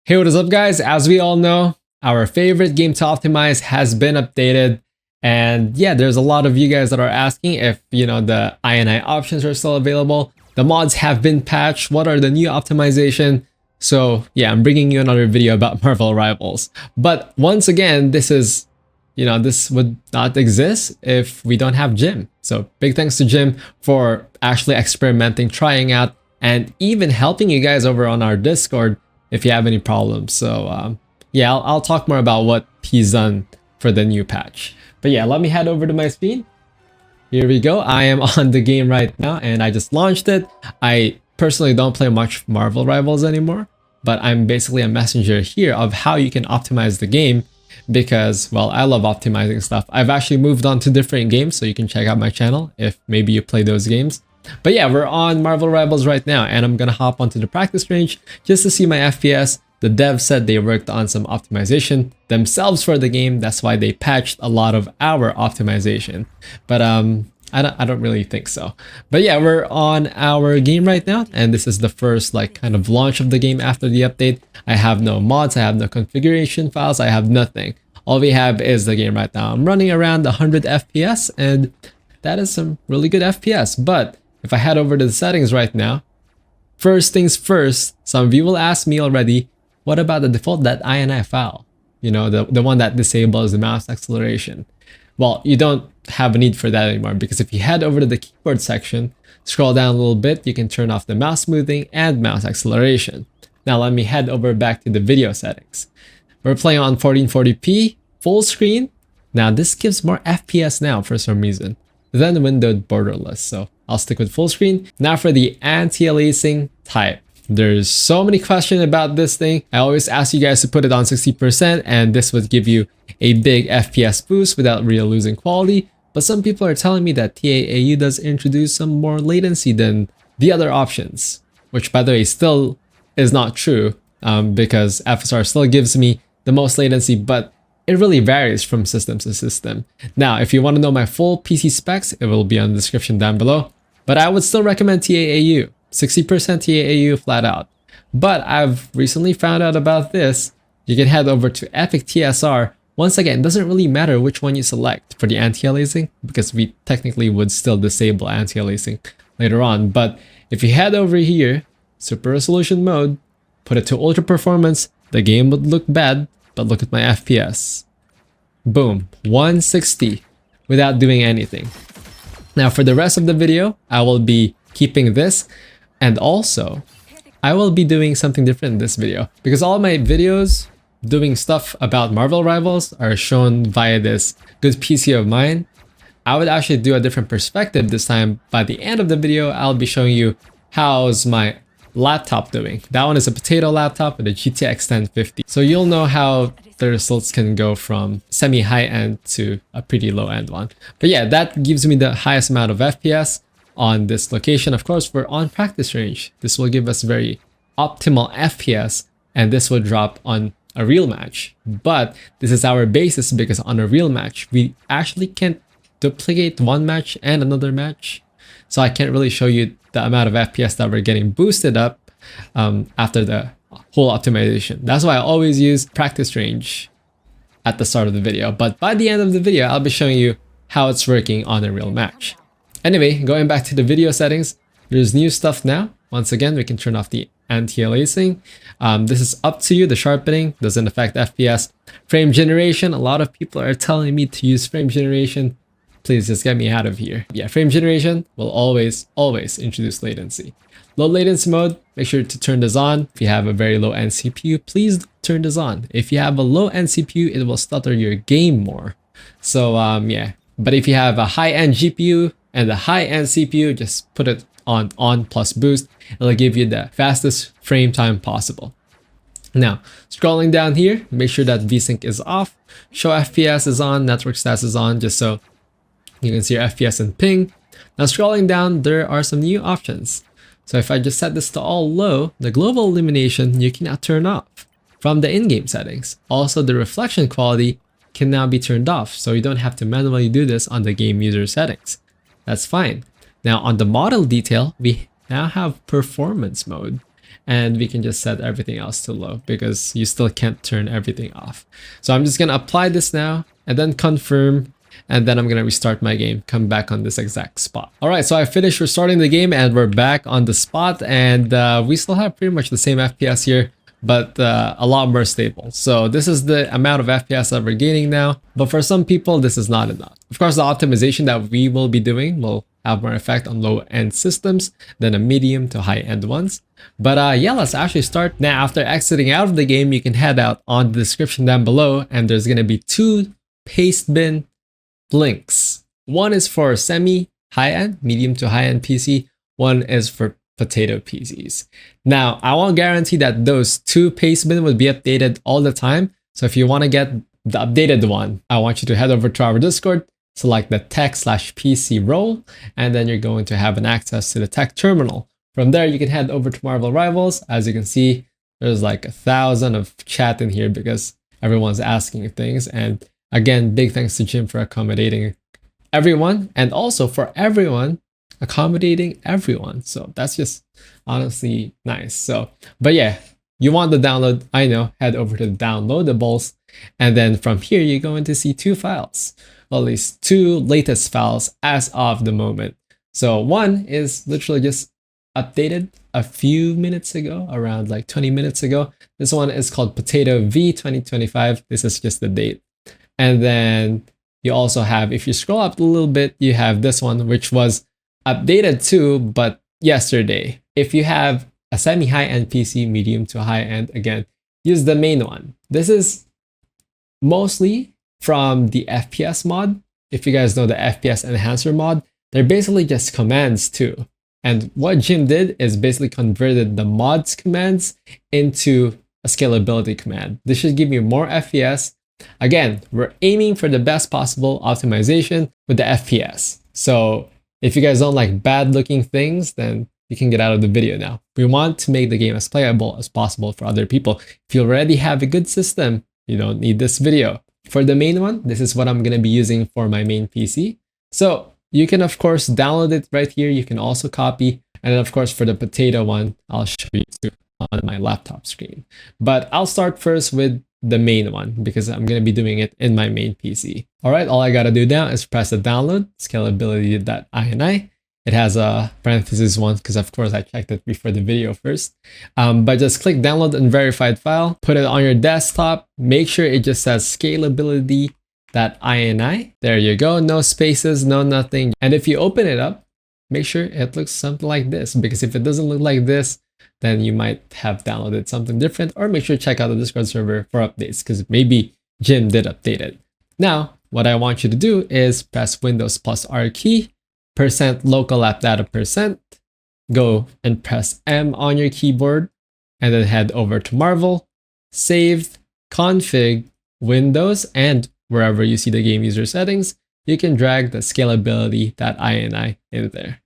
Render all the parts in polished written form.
Hey, what is up guys? As we all know, our favorite game to optimize has been updated. And yeah, there's a lot of you guys that are asking if, the INI options are still available. The mods have been patched. What are the new optimization? So yeah, I'm bringing you another video about Marvel Rivals. But once again, this would not exist if we don't have Jim. So big thanks to Jim for actually experimenting, trying out, and even helping you guys over on our Discord if you have any problems. So yeah, I'll talk more about what he's done for the new patch. But yeah, let me head over to my screen. Here we go. I am on the game right now and I just launched it. I personally don't play much Marvel Rivals anymore, but I'm basically a messenger here of how you can optimize the game because, well, I love optimizing stuff. I've actually moved on to different games, so you can check out my channel if maybe you play those games. But yeah, we're on Marvel Rivals right now and I'm gonna hop onto the practice range just to see my FPS. The devs said they worked on some optimization themselves for the game. That's why they patched a lot of our optimization. But I don't really think so. But yeah, we're on our game right now and this is the first kind of launch of the game after the update. I have no mods, I have no configuration files, I have nothing. All we have is the game right now. I'm running around 100 FPS and that is some really good FPS. But if I head over to the settings right now, first things first, some of you will ask me already, what about the default .ini file? The one that disables the mouse acceleration. Well, you don't have a need for that anymore because if you head over to the keyboard section, scroll down a little bit, you can turn off the mouse smoothing and mouse acceleration. Now let me head over back to the video settings. We're playing on 1440p, full screen. Now this gives more FPS now for some reason than windowed borderless. So I'll stick with full screen. Now for the anti-aliasing type. There's so many questions about this thing. I always ask you guys to put it on 60% and this would give you a big FPS boost without really losing quality. But some people are telling me that TAAU does introduce some more latency than the other options, which by the way still is not true because FSR still gives me the most latency, but it really varies from system to system. Now, if you want to know my full PC specs, it will be on the description down below. But I would still recommend TAAU, 60% TAAU flat out. But I've recently found out about this. You can head over to Epic TSR. Once again, it doesn't really matter which one you select for the anti-aliasing because we technically would still disable anti-aliasing later on. But if you head over here, super resolution mode, put it to ultra performance, the game would look bad. But look at my FPS. Boom, 160 without doing anything. Now for the rest of the video, I will be keeping this and also I will be doing something different in this video because all my videos doing stuff about Marvel Rivals are shown via this good PC of mine. I would actually do a different perspective this time. By the end of the video, I'll be showing you how's my laptop doing. That one is a potato laptop with a GTX 1050. So you'll know how the results can go from semi-high end to a pretty low end one. But yeah, that gives me the highest amount of FPS on this location. Of course, we're on practice range. This will give us very optimal FPS and this will drop on a real match. But this is our basis because on a real match, we actually can't duplicate one match and another match. So I can't really show you the amount of FPS that we're getting boosted up after the whole optimization. That's why I always use practice range at the start of the video. But by the end of the video, I'll be showing you how it's working on a real match. Anyway, going back to the video settings, there's new stuff now. Once again, we can turn off the anti-aliasing. This is up to you. The sharpening doesn't affect FPS. Frame generation, a lot of people are telling me to use frame generation. Please just get me out of here. Yeah, frame generation will always introduce latency. Low latency mode, make sure to turn this on. If you have a very low end CPU, please turn this on. If you have a low end CPU, it will stutter your game more. So yeah, but if you have a high end GPU and a high end CPU, just put it on plus boost. It'll give you the fastest frame time possible. Now, scrolling down here, make sure that VSync is off. Show FPS is on, network stats is on, just so you can see your FPS and ping. Now scrolling down, there are some new options. So if I just set this to all low, the global illumination you can now turn off from the in-game settings. Also, the reflection quality can now be turned off, so you don't have to manually do this on the game user settings. That's fine. Now on the model detail, we now have performance mode. and we can just set everything else to low because you still can't turn everything off. So I'm just gonna apply this now and then confirm, and then I'm gonna restart my game, come back on this exact spot. All right, so I finished restarting the game and we're back on the spot, and we still have pretty much the same FPS here, but a lot more stable. So this is the amount of FPS that we're gaining now, but for some people this is not enough. Of course, the optimization that we will be doing will have more effect on low-end systems than a medium to high-end ones. But yeah, let's actually start. Now, after exiting out of the game, you can head out on the description down below, and there's gonna be 2 paste bin links. One is for semi high-end, medium to high-end PC. One is for potato PCs. Now, I won't guarantee that those 2 paste bin will be updated all the time. So if you want to get the updated one, I want you to head over to our Discord, select the tech/PC role, and then you're going to have an access to the tech terminal. From there, you can head over to Marvel Rivals. As you can see, there's like 1,000 of chat in here because everyone's asking things. And again, big thanks to Jim for accommodating everyone, and also for everyone accommodating everyone. So that's just honestly nice. So, but yeah, you want the download, I know, head over to the downloadables, and then from here you're going to see 2 files, well, at least 2 latest files as of the moment. So one is literally just updated a few minutes ago, around like 20 minutes ago. This one is called Potato V 2025. This is just the date. And then you also have, if you scroll up a little bit, you have this one, which was updated too, but yesterday. If you have a semi-high-end PC, medium to high-end, again, use the main one. This is mostly from the FPS mod. If you guys know the FPS enhancer mod, they're basically just commands too. And what Jim did is basically converted the mods commands into a scalability command. This should give you more FPS. Again, we're aiming for the best possible optimization with the FPS. So if you guys don't like bad looking things, then you can get out of the video now. We want to make the game as playable as possible for other people. If you already have a good system, you don't need this video. For the main one, this is what I'm going to be using for my main PC. So you can of course download it right here. You can also copy. And then of course for the potato one, I'll show you on my laptop screen. But I'll start first with the main one because I'm going to be doing it in my main PC. All right, all I got to do now is press the download, scalability.ini. It has a parenthesis one because of course I checked it before the video first. But just click download and verified file, put it on your desktop, make sure it just says scalability.ini. There you go, no spaces, no nothing. And if you open it up, make sure it looks something like this, because if it doesn't look like this, then you might have downloaded something different, or make sure to check out the Discord server for updates because maybe Jim did update it. Now, what I want you to do is press Windows plus R key, % local app data %, go and press M on your keyboard, and then head over to Marvel, saved, config, Windows, and wherever you see the game user settings, you can drag the scalability.ini in there.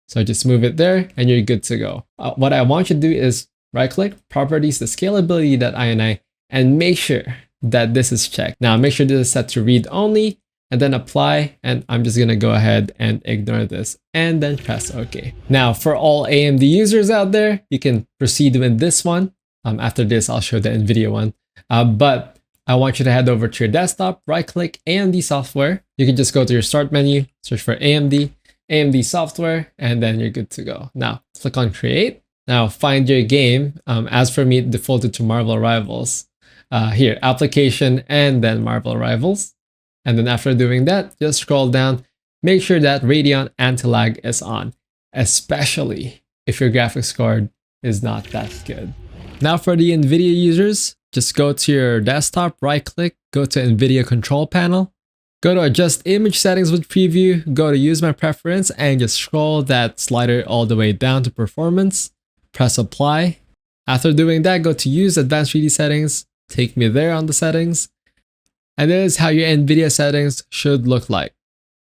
So just move it there and you're good to go. What I want you to do is right click, properties, the scalability.ini, and make sure that this is checked. Now make sure this is set to read only, and then apply. And I'm just gonna go ahead and ignore this and then press OK. Now for all AMD users out there, you can proceed with this one. After this, I'll show the NVIDIA one. But I want you to head over to your desktop, right click AMD software. You can just go to your start menu, search for AMD software, and then you're good to go. Now click on create. Now find your game. As for me, it defaulted to Marvel Rivals. Here, application, and then Marvel Rivals. And then after doing that, just scroll down. Make sure that Radeon anti-lag is on, especially if your graphics card is not that good. Now for the NVIDIA users, just go to your desktop, right click, go to NVIDIA control panel, go to adjust image settings with preview, go to use my preference, and just scroll that slider all the way down to performance, press apply. After doing that, go to use advanced 3D settings, take me there on the settings, and this is how your NVIDIA settings should look like.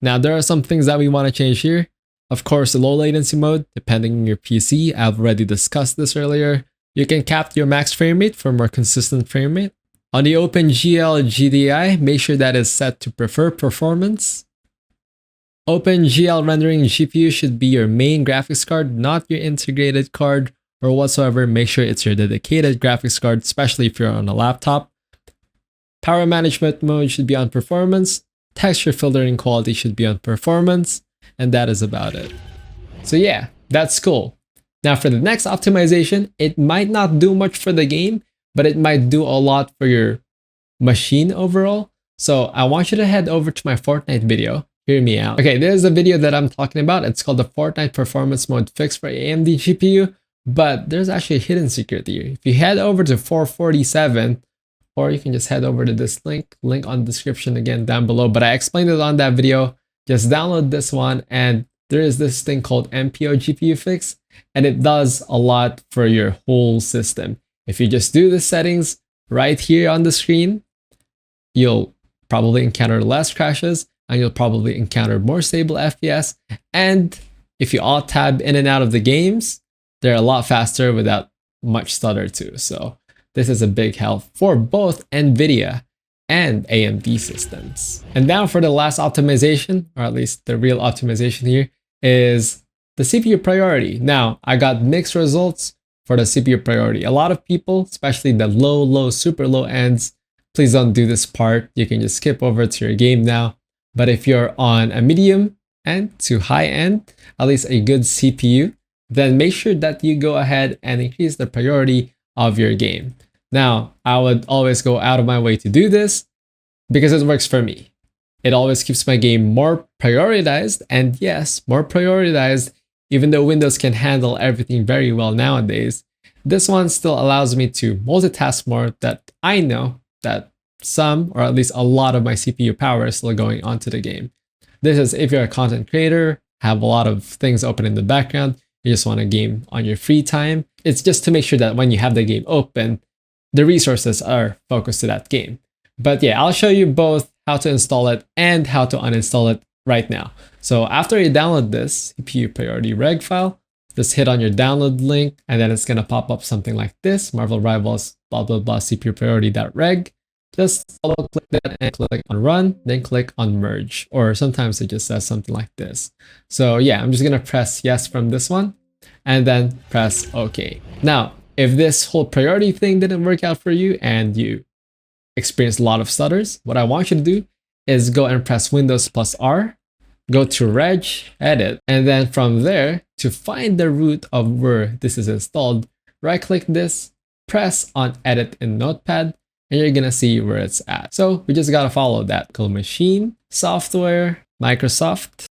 Now there are some things that we want to change here. Of course, the low latency mode, depending on your PC, I've already discussed this earlier. You can cap your max frame rate for more consistent frame rate. On the OpenGL GDI, make sure that is set to prefer performance. OpenGL rendering GPU should be your main graphics card, not your integrated card or whatsoever, make sure it's your dedicated graphics card, especially if you're on a laptop. Power management mode should be on performance. Texture filtering quality should be on performance. And that is about it. So yeah, that's cool. Now for the next optimization, it might not do much for the game, but it might do a lot for your machine overall. So I want you to head over to my Fortnite video. Hear me out. Okay, there's a video that I'm talking about. It's called the Fortnite Performance Mode Fix for AMD GPU, but there's actually a hidden secret here. If you head over to 447, or you can just head over to this link on the description again down below, but I explained it on that video. Just download this one, and there is this thing called MPO GPU Fix, and it does a lot for your whole system. If you just do the settings right here on the screen, you'll probably encounter less crashes, and you'll probably encounter more stable FPS. And if you alt tab in and out of the games, they're a lot faster without much stutter too. So this is a big help for both NVIDIA and AMD systems. And now for the last optimization, or at least the real optimization here, is the CPU priority. Now, I got mixed results for the CPU priority. A lot of people, especially the low, super low ends, please don't do this part. You can just skip over to your game now. But if you're on a medium end to high end, at least a good CPU, then make sure that you go ahead and increase the priority of your game. Now, I would always go out of my way to do this because it works for me. It always keeps my game more prioritized, and yes, more prioritized, even though Windows can handle everything very well nowadays. This one still allows me to multitask more, that I know that some, or at least a lot of my CPU power is still going onto the game. This is if you're a content creator, have a lot of things open in the background, you just want a game on your free time. It's just to make sure that when you have the game open, the resources are focused to that game. But yeah, I'll show you both how to install it and how to uninstall it right now. So after you download this CPU priority reg file, just hit on your download link, and then it's gonna pop up something like this, Marvel Rivals, blah, blah, blah, CPU priority.reg. Just double click that and click on run, then click on merge, or sometimes it just says something like this. So yeah, I'm just gonna press yes from this one and then press OK. Now, if this whole priority thing didn't work out for you and you experience a lot of stutters, what I want you to do is go and press Windows plus R, go to reg, edit, and then from there, to find the root of where this is installed, right click this, press on edit in Notepad, and you're gonna see where it's at. So we just gotta follow that. Go machine, software, Microsoft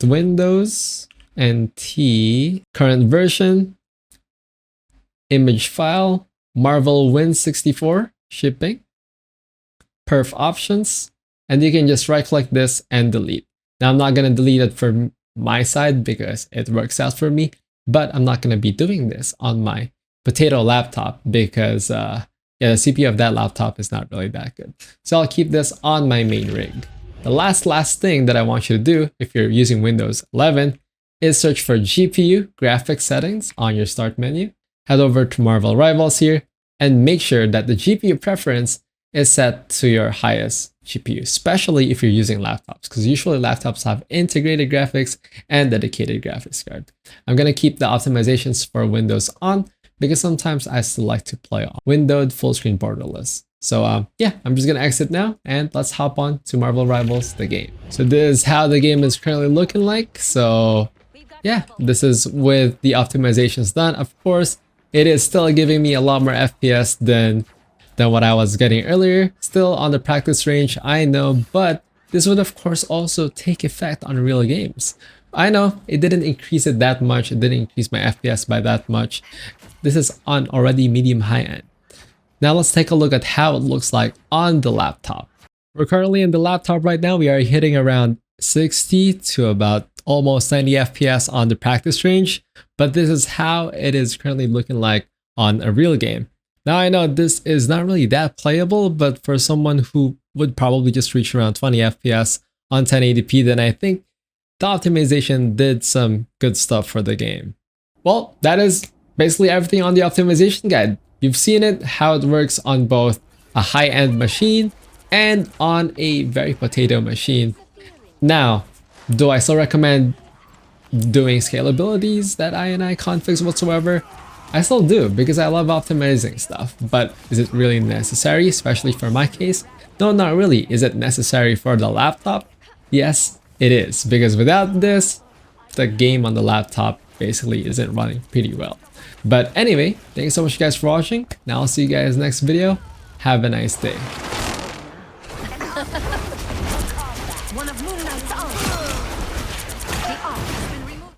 Windows, NT, current version, image file, Marvel Win64, shipping, perf options, and you can just right click this and delete. Now I'm not gonna delete it from my side because it works out for me, but I'm not gonna be doing this on my potato laptop because yeah, the CPU of that laptop is not really that good. So I'll keep this on my main rig. The last thing that I want you to do if you're using Windows 11 is search for GPU graphics settings on your start menu. Head over to Marvel Rivals here and make sure that the GPU preference is set to your highest GPU, especially if you're using laptops, because usually laptops have integrated graphics and dedicated graphics card. I'm gonna keep the optimizations for Windows on because sometimes I still like to play on windowed full screen borderless. So yeah, I'm just gonna exit now and let's hop on to Marvel Rivals, the game. So this is how the game is currently looking like. So yeah, this is with the optimizations done. Of course, it is still giving me a lot more FPS than what I was getting earlier. Still on the practice range, I know, but this would of course also take effect on real games. I know it didn't increase it that much. It didn't increase my FPS by that much. This is on already medium high end. Now let's take a look at how it looks like on the laptop. We're currently in the laptop right now. We are hitting around 60 to about almost 90 FPS on the practice range, but this is how it is currently looking like on a real game. Now I know this is not really that playable, but for someone who would probably just reach around 20 FPS on 1080p, then I think the optimization did some good stuff for the game. Well, that is basically everything on the optimization guide. You've seen it, how it works on both a high-end machine and on a very potato machine. Now, do I still recommend doing scalabilities that I configs whatsoever? I still do because I love optimizing stuff, but is it really necessary, especially for my case? No, not really. Is it necessary for the laptop? Yes, it is, because without this, the game on the laptop basically isn't running pretty well. But anyway, thanks so much guys for watching. Now I'll see you guys next video. Have a nice day. One of Moon Knight's arms. The arm has been